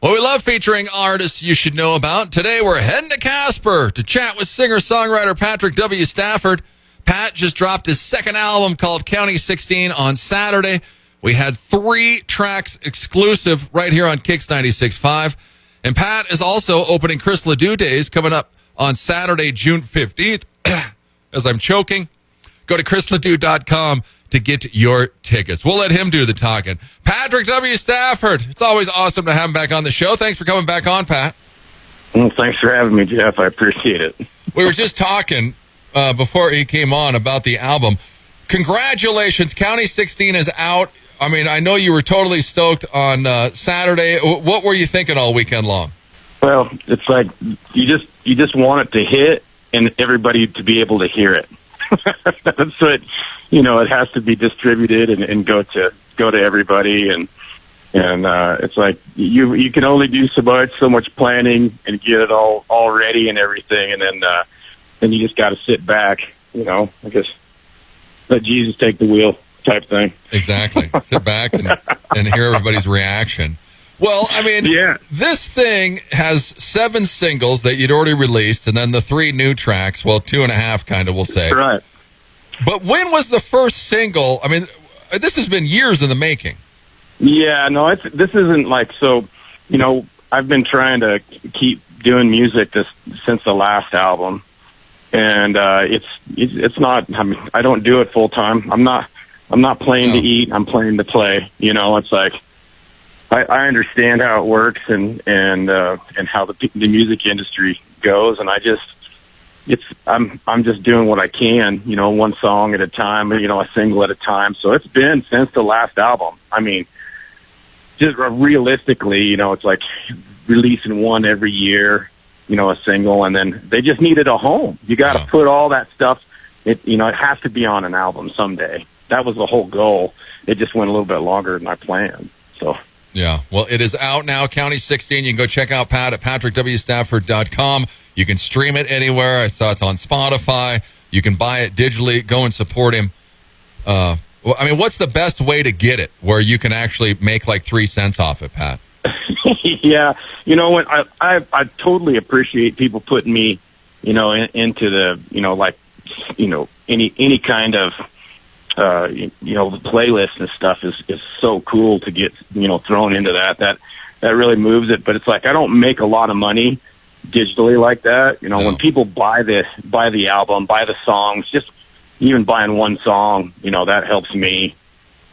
Well, we love featuring artists you should know about. Today, we're heading to Casper to chat with singer-songwriter Patrick W. Stafford. Pat just dropped his second album called County 16 on Saturday. We had 3 tracks exclusive right here on KIX 96.5. And Pat is also opening Chris Ledoux Days coming up on Saturday, June 15th. As I'm choking, go to chrisledoux.com to get your tickets. We'll let him do the talking. Patrick W. Stafford, it's always awesome to have him back on the show. Thanks for coming back on, Pat. Well, thanks for having me, Jeff. I appreciate it. We were just talking before he came on about the album. Congratulations. County 16 is out. I mean, I know you were totally stoked on Saturday. What were you thinking all weekend long? Well, it's like you just want it to hit and everybody to be able to hear it. That's what, it has to be distributed and go to everybody. And it's like you can only do so much planning and get it all ready and everything. And then you just got to sit back, I guess let Jesus take the wheel type thing. Exactly. Sit back and hear everybody's reaction. Well, I mean, yeah. This thing has 7 singles that you'd already released, and then the 3 new tracks. Well, 2.5, kind of, we'll say. Right. But when was the first single? I mean, this has been years in the making. Yeah, no, this isn't like, so, I've been trying to keep doing music since the last album, and it's not. I mean, I don't do it full time. I'm not playing to eat. I'm playing to play. It's like. I understand how it works and how the music industry goes, and I'm just doing what I can, one song at a time, a single at a time. So it's been since the last album. I mean, just realistically, it's like releasing one every year, a single, and then they just needed a home. You got to put all that stuff. It has to be on an album someday. That was the whole goal. It just went a little bit longer than I planned. So. Yeah, well, it is out now, County 16. You can go check out Pat at patrickwstafford.com. You can stream it anywhere. I saw it's on Spotify. You can buy it digitally. Go and support him. What's the best way to get it where you can actually make like 3 cents off it, Pat? Yeah, when I totally appreciate people putting me, into the, any kind of, the playlist and stuff is so cool to get, thrown into that really moves it. But it's like, I don't make a lot of money digitally like that. When people buy the album, buy the songs, just even buying one song, that helps me.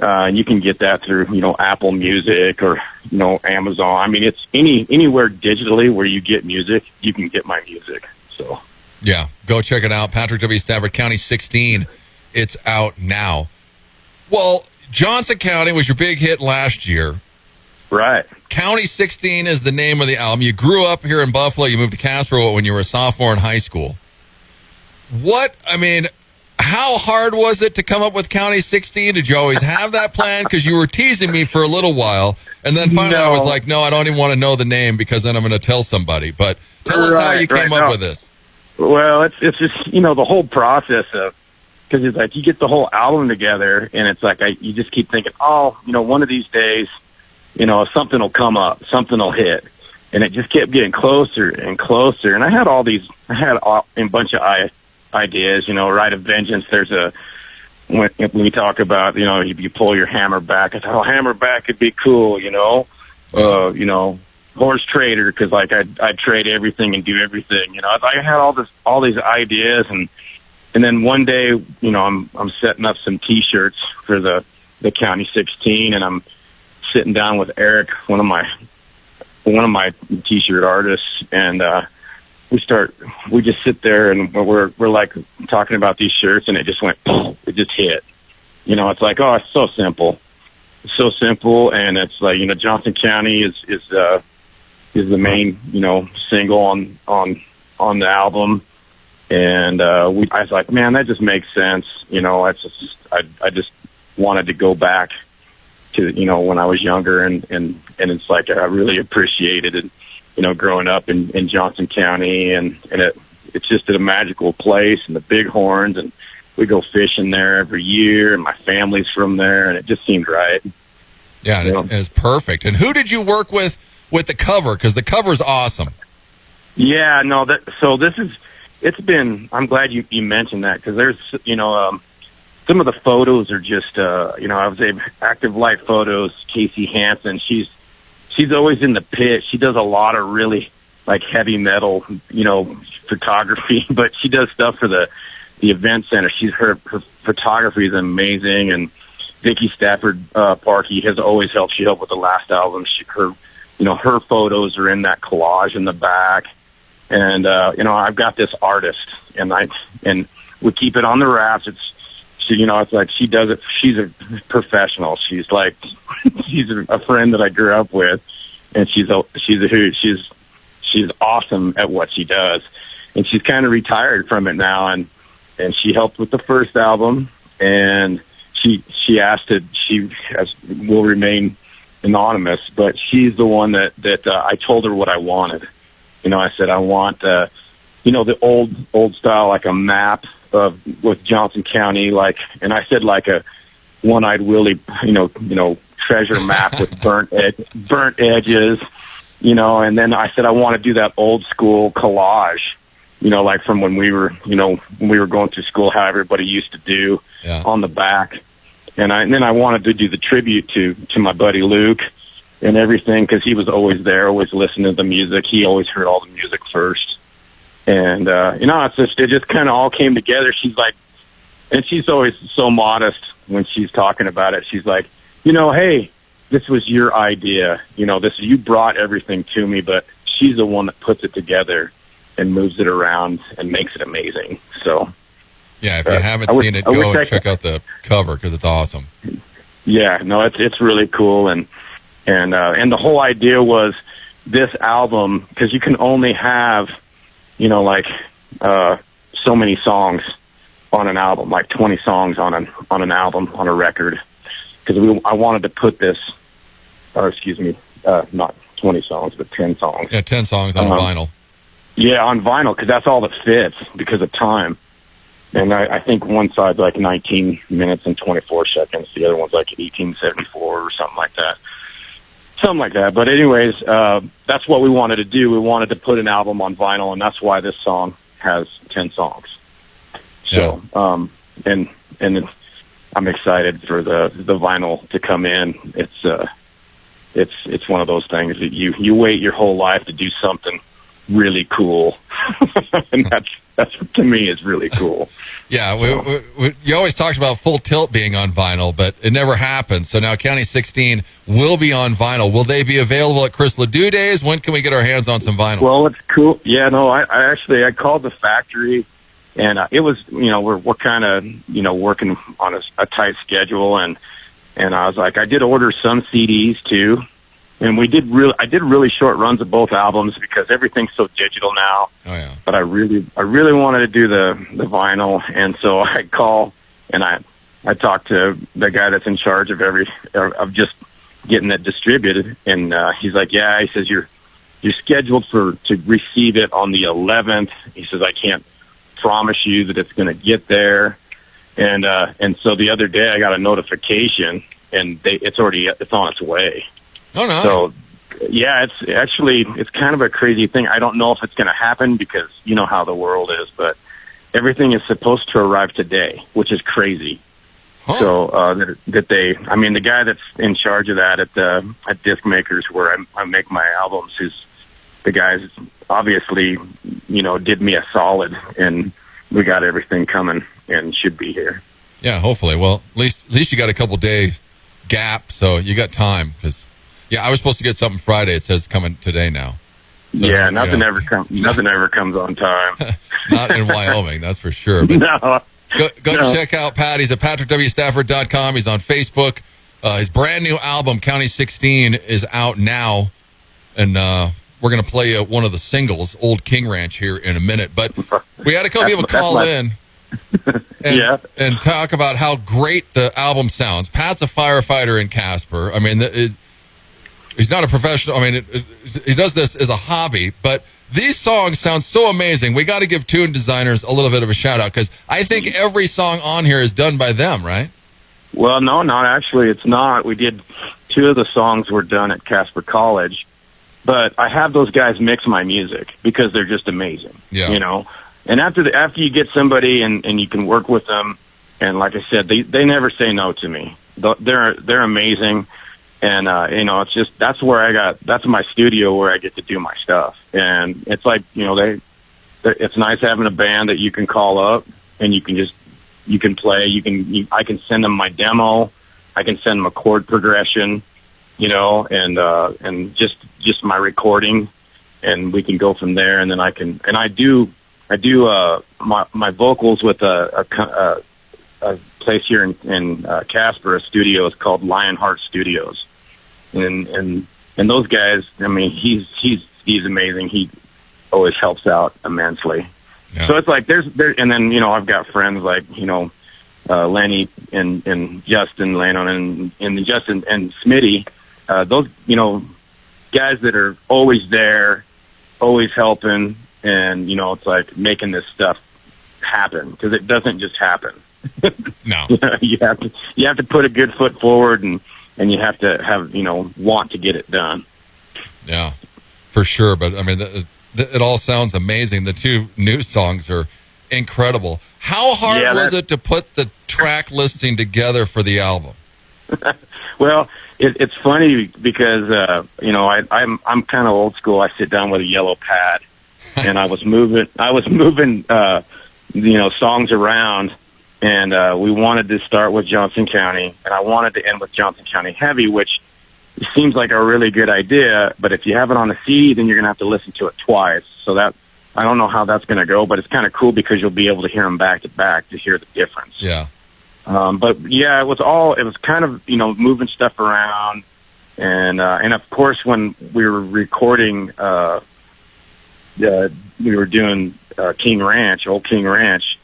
And you can get that through, Apple Music or, Amazon. I mean, it's anywhere digitally where you get music, you can get my music. So, yeah, go check it out. Patrick W. Stafford, County 16. It's out now. Well, Johnson County was your big hit last year. Right. County 16 is the name of the album. You grew up here in Buffalo. You moved to Casper when you were a sophomore in high school. How hard was it to come up with County 16? Did you always have that plan? Because you were teasing me for a little while, and then finally I was like, no, I don't even want to know the name because then I'm going to tell somebody. But tell us how you came up with this. Well, it's just, the whole process of, because it's like you get the whole album together, and it's like you just keep thinking, one of these days, something will come up, something will hit, and it just kept getting closer and closer. And I had a bunch of ideas, Rite of Vengeance. There's when we talk about, you pull your hammer back. I thought, hammer back could be cool, Horse trader, because like I'd trade everything and do everything, I had all these ideas. And then one day, I'm setting up some T-shirts for the County 16, and I'm sitting down with Eric, one of my T-shirt artists, and we just sit there and we're like talking about these shirts, and it just hit. It's like, it's so simple. It's so simple, and it's like, Johnson County is the main, single on the album. And I was like, man, that just makes sense. I just wanted to go back to, when I was younger, and it's like I really appreciated it, growing up in Johnson County, and it's just a magical place, and the Bighorns, and we go fishing there every year, and my family's from there, and it just seemed right. Yeah, and it's perfect. And who did you work with with the cover? Because the cover's awesome. Yeah, no, I'm glad you mentioned that, because there's, some of the photos are just, I was able, Active Light Photos, Casey Hansen, she's always in the pit. She does a lot of really like heavy metal, photography, but she does stuff for the event center. Her photography is amazing. And W Stafford, Parkey has always helped. She helped with the last album. Her photos are in that collage in the back. And, I've got this artist, and we keep it on the wraps. It's like she does it. She's a professional. She's like, she's a friend that I grew up with, and she's awesome at what she does. And she's kind of retired from it now, and she helped with the first album, and she will remain anonymous, but she's the one that I told her what I wanted. I said, I want, the old style, like a map with Johnson County, and I said like a One-Eyed Willie, treasure map with burnt edges, and then I said, I want to do that old school collage, like from when we were going through school, how everybody used to do on the back. And then I wanted to do the tribute to my buddy Luke and everything, because he was always there, always listening to the music. He always heard all the music first. And, it just kind of all came together. She's like, and she's always so modest when she's talking about it. She's like, hey, this was your idea. You brought everything to me, but she's the one that puts it together and moves it around and makes it amazing. So, yeah, if you haven't seen it, go and check out the cover, because it's awesome. Yeah, no, it's really cool. And the whole idea was this album, because you can only have, so many songs on an album, like 20 songs on an album, on a record. Because I wanted to put this, not 20 songs, but 10 songs. Yeah, 10 songs on vinyl. Yeah, on vinyl, because that's all that fits because of time. And I think one side's like 19 minutes and 24 seconds. The other one's like 1874 or something like that. But anyways, that's what we wanted to do. We wanted to put an album on vinyl, and that's why this song has 10 songs. So, and I'm excited for the vinyl to come in. It's one of those things that you wait your whole life to do something really cool. And that's to me is really cool. Yeah, you always talked about Full Tilt being on vinyl, but it never happened. So now County 16 will be on vinyl. Will they be available at Chris Ledoux Days? When can we get our hands on some vinyl? Well, it's cool. Yeah, no, I called the factory, and it was, we're kind of, working on a tight schedule, and I was like, I did order some CDs too. And I did really short runs of both albums because everything's so digital now. Oh yeah. But I really wanted to do the vinyl, and so I call and I talked to the guy that's in charge of just getting it distributed, and he's like, yeah, he says you're scheduled to receive it on the 11th. He says I can't promise you that it's going to get there, and so the other day I got a notification, and it's on its way. Oh, nice. So, yeah, it's kind of a crazy thing. I don't know if it's going to happen because you know how the world is, but everything is supposed to arrive today, which is crazy. Huh. So the guy that's in charge of that at Disc Makers, where I make my albums, the guys obviously did me a solid, and we got everything coming and should be here. Yeah, hopefully. Well, at least you got a couple day gap, so you got time because. Yeah, I was supposed to get something Friday. It says coming today now. So, yeah, nothing ever comes on time. Not in Wyoming, that's for sure. But no. Go check out Pat. He's at patrickwstafford.com. He's on Facebook. His brand new album, County 16, is out now. And we're going to play one of the singles, Old King Ranch, here in a minute. But we had a couple people call in and talk about how great the album sounds. Pat's a firefighter in Casper. I mean, he's not a professional. I mean, he does this as a hobby, but these songs sound so amazing. We got to give tune designers a little bit of a shout out because I think every song on here is done by them, right? Well, no, not actually. It's not. We did 2 of the songs were done at Casper College, but I have those guys mix my music because they're just amazing. Yeah. You know, and after you get somebody and you can work with them, and like I said, they never say no to me. They're amazing. And, you know, it's just, that's my studio where I get to do my stuff. And it's like, you know, it's nice having a band that you can call up and you can play, I can send them my demo. I can send them a chord progression, you know, and just my recording, and we can go from there. And then I do my vocals with a place here in Casper, a studio is called Lionheart Studios. And those guys, I mean, he's amazing. He always helps out immensely. Yeah. So it's like and then, you know, I've got friends like, you know, Lenny and Justin Lennon and Justin and Smitty, those, you know, guys that are always there, always helping, and, you know, it's like making this stuff happen, because it doesn't just happen. No. You have to put a good foot forward, and you have to have, you know, want to get it done. Yeah, for sure. But I mean, it all sounds amazing. The two new songs are incredible. How hard was it to put the track listing together for the album? Well, it's funny because you know, I'm kind of old school. I sit down with a yellow pad, and I was moving you know, songs around, and we wanted to start with Johnson County, and I wanted to end with Johnson County Heavy, which seems like a really good idea, but if you have it on a CD, then you're going to have to listen to it twice. So that, I don't know how that's going to go, but it's kind of cool because you'll be able to hear them back to back to hear the difference. Yeah. But yeah, it was kind of, you know, moving stuff around, and of course when we were recording, we were doing Old King Ranch.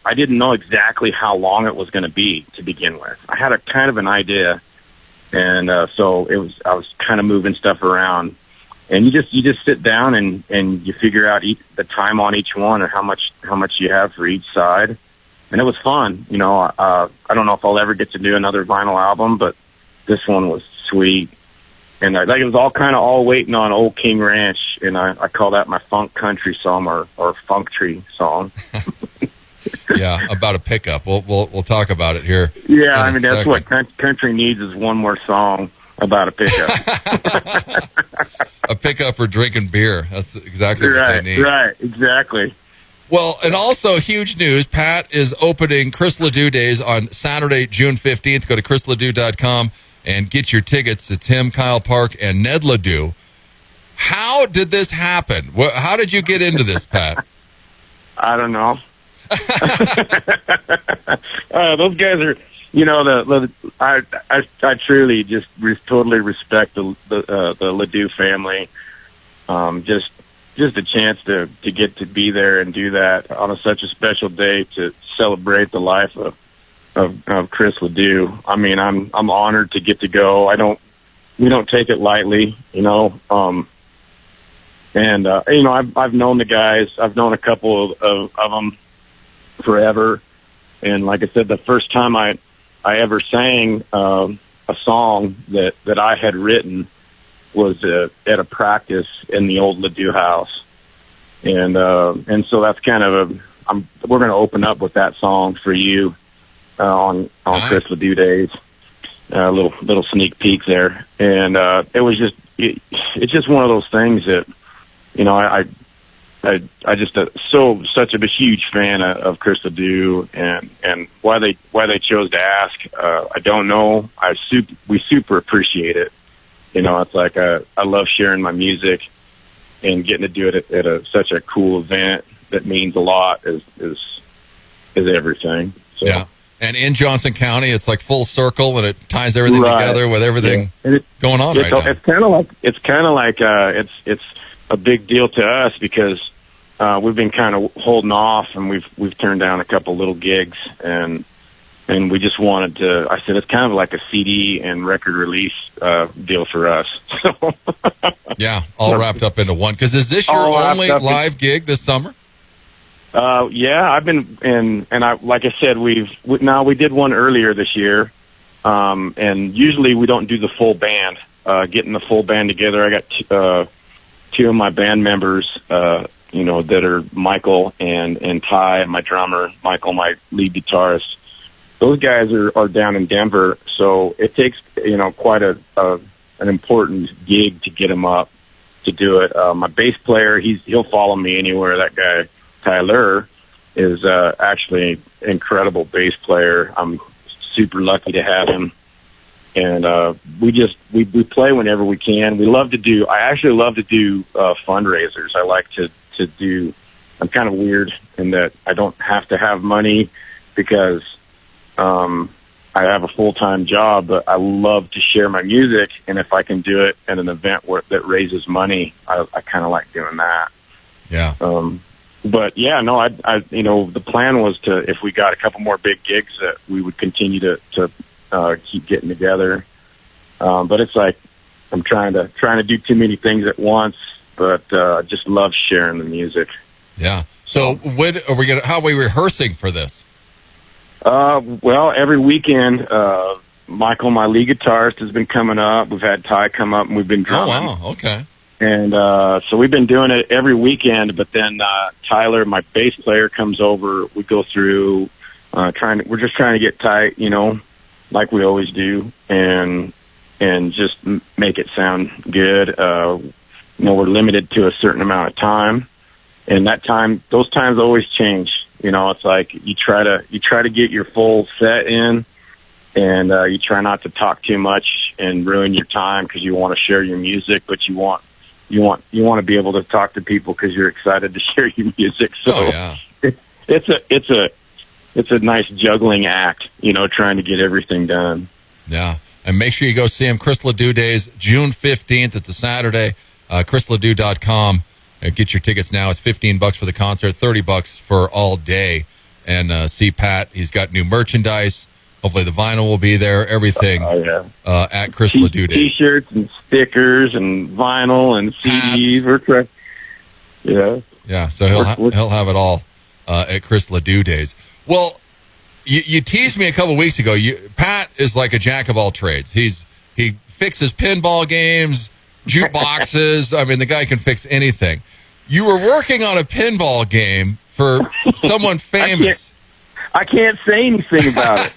I didn't know exactly how long it was going to be to begin with. I had a kind of an idea, and so I was kind of moving stuff around, and you just sit down and you figure out the time on each one and how much you have for each side. And it was fun, you know. I don't know if I'll ever get to do another vinyl album, but this one was sweet. And like it was all waiting on Old King Ranch, and I call that my funk country song or funk tree song. Yeah, about a pickup. We'll talk about it here. Yeah, I mean that's what country needs is one more song about a pickup. A pickup or drinking beer. That's exactly what they need. Right, exactly. Well, and also huge news, Pat is opening Chris Ledoux Days on Saturday, June 15th. Go to chrisledoux.com and get your tickets to Tim, Kyle Park, and Ned Ledoux. How did this happen? How did you get into this, Pat? I don't know. Those guys are, you know, I truly just totally respect the Ledoux family. Just a chance to get to be there and do that on such a special day to celebrate the life of Chris Ledoux. I mean, I'm honored to get to go. We don't take it lightly, you know. And you know, I've known the guys. I've known a couple of them forever. And like I said, the first time I ever sang a song that I had written was at a practice in the old Ledoux house, and so that's kind of we're going to open up with that song for you on nice. Chris Ledoux Days. Little sneak peek there, and it was just it's just one of those things that, you know, I just such a huge fan of Chris Ledoux, and why they chose to ask, I don't know. We super appreciate it. You know, it's like I love sharing my music and getting to do it at such a cool event that means a lot is everything. So. Yeah, And in Johnson County, it's like full circle, and it ties everything together with everything going on right now. It's kind of like it's a big deal to us because we've been kind of holding off, and we've turned down a couple little gigs, and we just wanted to. I said it's kind of like a CD and record release deal for us. Yeah, all wrapped up into one. Because is this your only live gig this summer? Yeah, I've been and I like I said, we did one earlier this year, and usually we don't do the full band. Getting the full band together, I got two of my band members, that are Michael and Ty, my drummer, Michael, my lead guitarist. Those guys are down in Denver, so it takes, quite an important gig to get them up to do it. My bass player, he'll follow me anywhere. That guy, Tyler, is actually an incredible bass player. I'm super lucky to have him. And we play whenever we can. I actually love to do fundraisers. I like to do, I'm kind of weird in that I don't have to have money because I have a full-time job, but I love to share my music. And if I can do it at an event that raises money, I kind of like doing that. Yeah. But yeah, no, I the plan was to, if we got a couple more big gigs, that we would continue to keep getting together. But it's like, I'm trying to do too many things at once, but I just love sharing the music. Yeah. So how are we rehearsing for this? Well, every weekend, Michael, my lead guitarist, has been coming up. We've had Ty come up and we've been drumming. Oh, wow. Okay. And so we've been doing it every weekend, but then Tyler, my bass player, comes over. We go through we're just trying to get tight, like we always do, and just make it sound good. We're limited to a certain amount of time, and those times always change. It's like you try to get your full set in, and you try not to talk too much and ruin your time because you want to share your music, but you want to be able to talk to people because you're excited to share your music. So it's a nice juggling act, trying to get everything done. Yeah. And make sure you go see him. Chris Ledoux Days, June 15th. It's a Saturday. ChrisLedoux.com. Get your tickets now. It's $15 for the concert, $30 for all day. And see Pat. He's got new merchandise. Hopefully the vinyl will be there. Everything at Chris Ledoux Days. T-shirts and stickers and vinyl and CDs. Yeah. So he'll have it all at Chris Ledoux Days. Well, you teased me a couple weeks ago. Pat is like a jack of all trades. He fixes pinball games, jukeboxes. I mean, the guy can fix anything. You were working on a pinball game for someone famous. I can't say anything about it.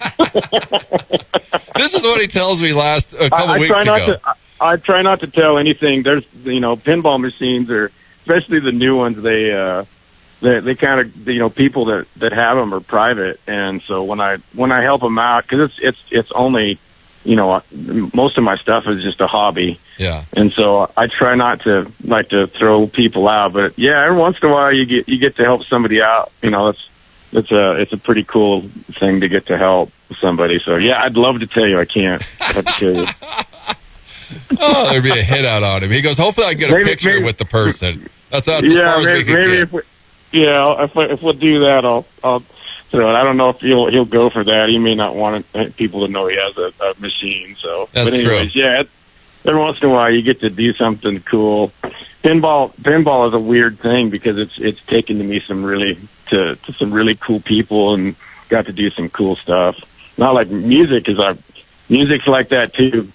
This is what he tells me a couple weeks ago. I try not to tell anything. There's, pinball machines, especially the new ones, they kind of, people that have them are private. And so when I help them out, because it's only, most of my stuff is just a hobby. Yeah. And so I try not to throw people out, but yeah, every once in a while you get to help somebody out. It's a pretty cool thing to get to help somebody. So yeah, I'd love to tell you. I can't. I have to tell you. Oh, there'd be a hit out on him. He goes, hopefully I can get a picture with the person. That's as far as we can get. If we'll do that, I'll throw it. I don't know if he'll go for that. He may not want people to know he has a machine. So, that's but anyways, true. Yeah. Every once in a while, you get to do something cool. Pinball is a weird thing because it's taken to me some really cool people and got to do some cool stuff. Not like music music's like that too.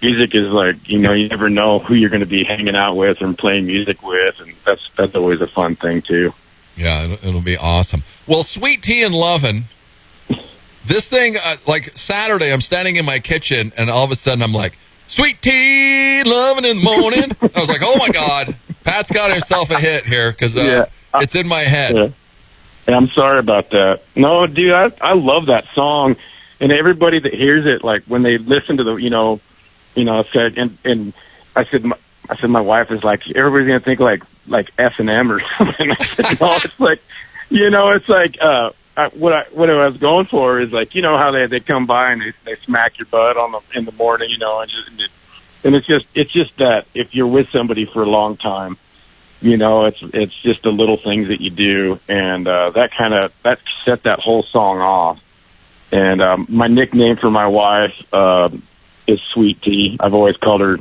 Music is like, you never know who you're going to be hanging out with and playing music with, and that's always a fun thing too. Yeah, it'll be awesome. Well, Sweet Tea and Lovin', this thing, like Saturday, I'm standing in my kitchen, and all of a sudden I'm like, Sweet Tea, Lovin' in the morning. I was like, oh my God, Pat's got himself a hit here because it's in my head. Yeah. I'm sorry about that. No, dude, I love that song, and everybody that hears it, like when they listen to the, said, and I said, my wife is like, everybody's gonna think like S&M or something. I said, no, it's like, it's like what I was going for is like, how they come by and they smack your butt in the morning, and it's just that if you're with somebody for a long time, it's just the little things that you do, and that set that whole song off. And my nickname for my wife is Sweet Tea. I've always called her,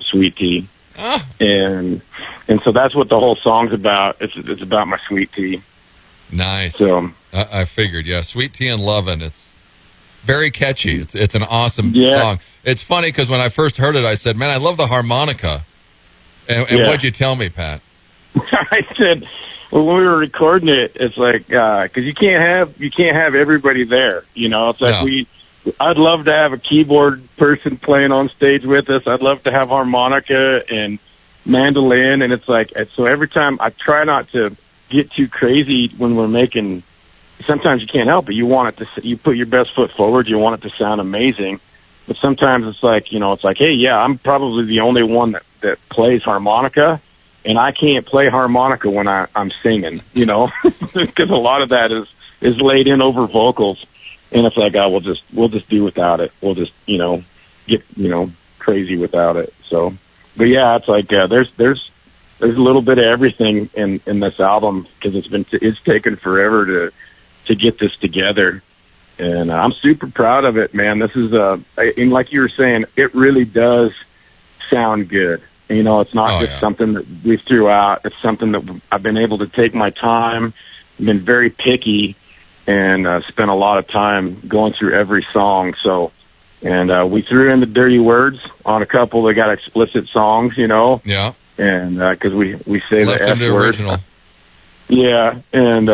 Sweet Tea. Oh. And so that's what the whole song's about. It's about my sweet tea. Nice. So I figured, yeah, Sweet Tea and Lovin'. It's very catchy. It's an awesome song. It's funny because when I first heard it, I said, man, I love the harmonica. And Yeah. what'd you tell me, Pat? I said, well, when we were recording it, it's like, cause you can't have everybody there. You know, it's like No. I'd love to have a keyboard person playing on stage with us. I'd love to have harmonica and mandolin. And it's like, so every time I try not to get too crazy when we're making, sometimes you can't help it. You want it to, you put your best foot forward. You want it to sound amazing. But sometimes it's like, you know, it's like, hey, yeah, I'm probably the only one that plays harmonica, and I can't play harmonica when I'm singing, you know, because a lot of that is laid in over vocals. And it's like, we'll just do without it. We'll just, you know, get, you know, crazy without it. So, but yeah, it's like, there's a little bit of everything in this album, because it's taken forever to get this together. And I'm super proud of it, man. This is and like you were saying, it really does sound good. You know, it's not just something that we threw out. It's something that I've been able to take my time, been very picky, and spent a lot of time going through every song. So, and we threw in the dirty words on a couple that got explicit songs, you know. Yeah. And because we say Left the F them to word. original. Yeah, and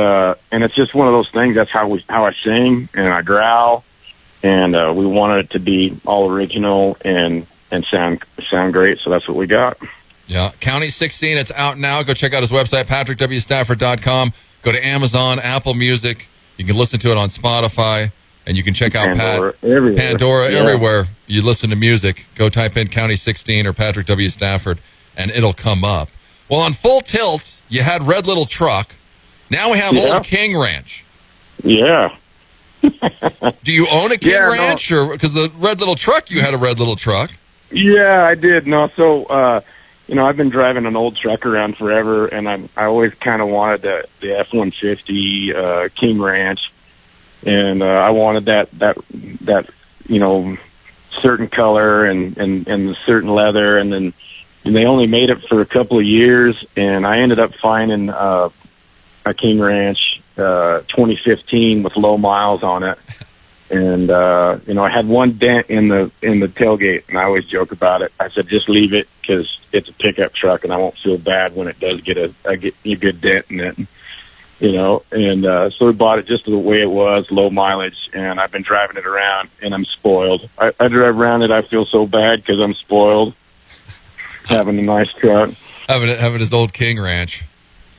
it's just one of those things. That's how I sing and I growl, and we wanted it to be all original and sound great. So that's what we got. Yeah, County 16. It's out now. Go check out his website, PatrickWStafford.com. Go to Amazon, Apple Music. You can listen to it on Spotify, and you can check out Pandora everywhere you listen to music. Go type in County 16 or Patrick W. Stafford, and it'll come up. Well, on Full Tilt, you had Red Little Truck. Now we have Old King Ranch. Yeah. Do you own a King Ranch? Or because the Red Little Truck, you had a Red Little Truck. Yeah, I did. No, so, you know, I've been driving an old truck around forever, and I always kind of wanted the F-150 King Ranch, and I wanted that you know, certain color and the certain leather, and they only made it for a couple of years, and I ended up finding a King Ranch 2015 with low miles on it. And you know, I had one dent in the tailgate, and I always joke about it. I said, just leave it, because it's a pickup truck, and I won't feel bad when it does get a good dent in it, you know. And so we bought it just the way it was, low mileage, and I've been driving it around, and I'm spoiled. I drive around it, I feel so bad because I'm spoiled having a nice truck, having his old King Ranch.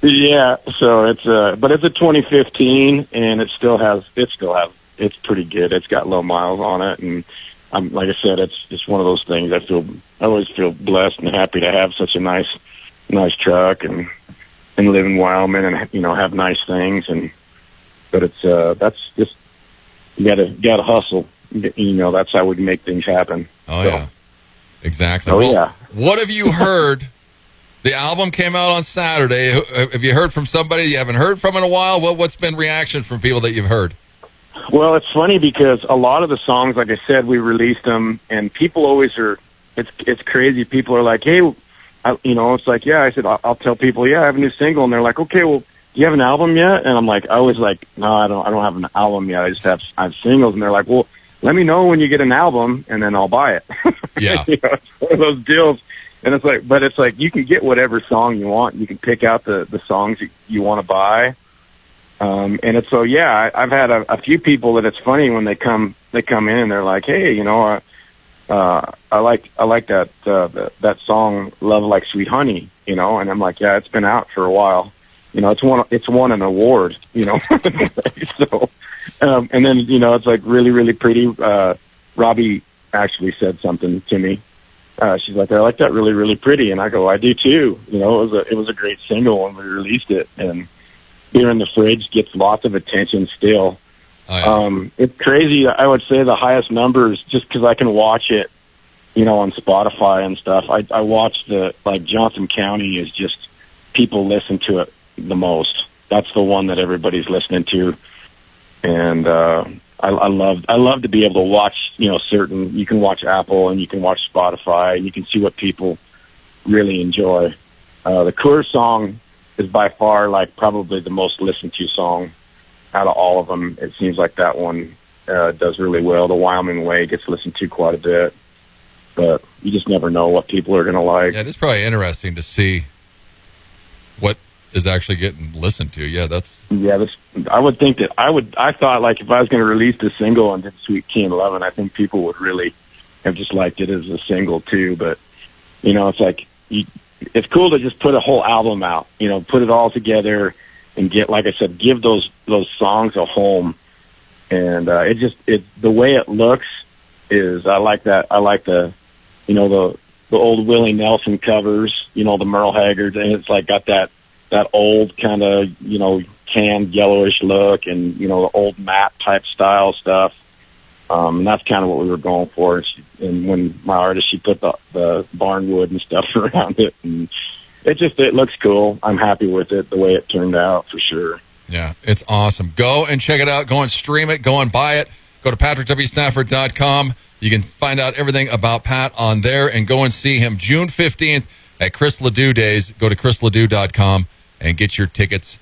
Yeah, so it's but it's a 2015, and it's pretty good. It's got low miles on it, and like I said, it's just one of those things. I always feel blessed and happy to have such a nice truck and live in Wyoming and, you know, have nice things. But it's that's just, you gotta hustle. You know, that's how we make things happen. Oh, so. Yeah, exactly. Oh, yeah. What have you heard? The album came out on Saturday. Have you heard from somebody you haven't heard from in a while? What's been reaction from people that you've heard? Well, it's funny because a lot of the songs, like I said, we released them, and people always are. It's crazy. People are like, "Hey, you know," it's like, "Yeah." I said, "I'll tell people, yeah, I have a new single," and they're like, "Okay, well, do you have an album yet?" And I'm like, I was like, "No, I don't have an album yet. I just have singles." And they're like, "Well, let me know when you get an album, and then I'll buy it." Yeah, you know, it's one of those deals. And it's like, but it's like you can get whatever song you want. You can pick out the songs you want to buy. And it's so, yeah, I've had a few people that it's funny when they come in and they're like, "Hey, you know, I like that song, Love Like Sweet Honey," you know, and I'm like, "Yeah, it's been out for a while. You know, it's won an award, you know." So, and then, you know, it's like really, really pretty. Robbie actually said something to me. She's like, "I like that, really, really pretty," and I go, "I do too." You know, it was a great single when we released it, and Beer in the Fridge gets lots of attention still. Oh, yeah. It's crazy. I would say the highest numbers, just because I can watch it, you know, on Spotify and stuff. I watch Johnson County is just, people listen to it the most. That's the one that everybody's listening to, and I love to be able to watch, you know, you can watch Apple and you can watch Spotify and you can see what people really enjoy. The Coors song is by far probably the most listened to song out of all of them. It seems like that one does really well. The Wyoming Way gets listened to quite a bit. but you just never know what people are going to like. Yeah, it is probably interesting to see what is actually getting listened to. Yeah, I would think that I thought, like, if I was going to release the single and did Sweet Teen 11, I think people would really have just liked it as a single too. But, it's like, it's cool to just put a whole album out, put it all together and get, like I said, give those songs a home. And, the way it looks is, I like that. I like the old Willie Nelson covers, the Merle Haggard, and it's like got that old kind of, canned yellowish look and, the old map type style stuff. And that's kind of what we were going for. And when my artist, she put the barnwood and stuff around it, and it looks cool. I'm happy with it, the way it turned out, for sure. Yeah, it's awesome. Go and check it out. Go and stream it. Go and buy it. Go to PatrickWStafford.com. You can find out everything about Pat on there, and go and see him June 15th at Chris Ledoux Days. Go to chrisledoux.com and get your tickets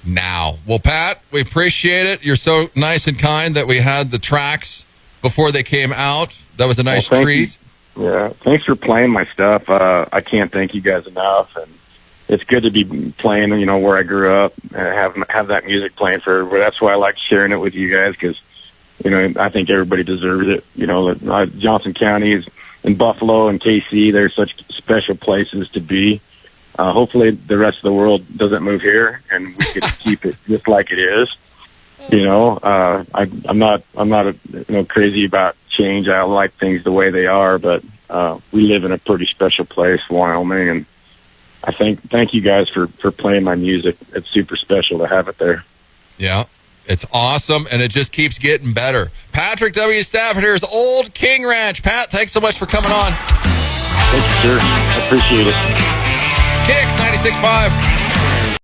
now. Well, Pat, we appreciate it. You're so nice and kind that we had the tracks before they came out. That was a nice treat. Yeah, thanks for playing my stuff. I can't thank you guys enough, and it's good to be playing, where I grew up and have that music playing for everybody. That's why I like sharing it with you guys, because, I think everybody deserves it. Johnson County is in Buffalo and KC. They're such special places to be. Hopefully the rest of the world doesn't move here and we can keep it just like it is. I'm not crazy about change. I like things the way they are, but we live in a pretty special place, Wyoming, and I thank you guys for playing my music. It's super special to have it there. Yeah, it's awesome, and it just keeps getting better. Patrick W. Stafford here is Old King Ranch. Pat, thanks so much for coming on. Thank you, sir. I appreciate it. KIX 96.5.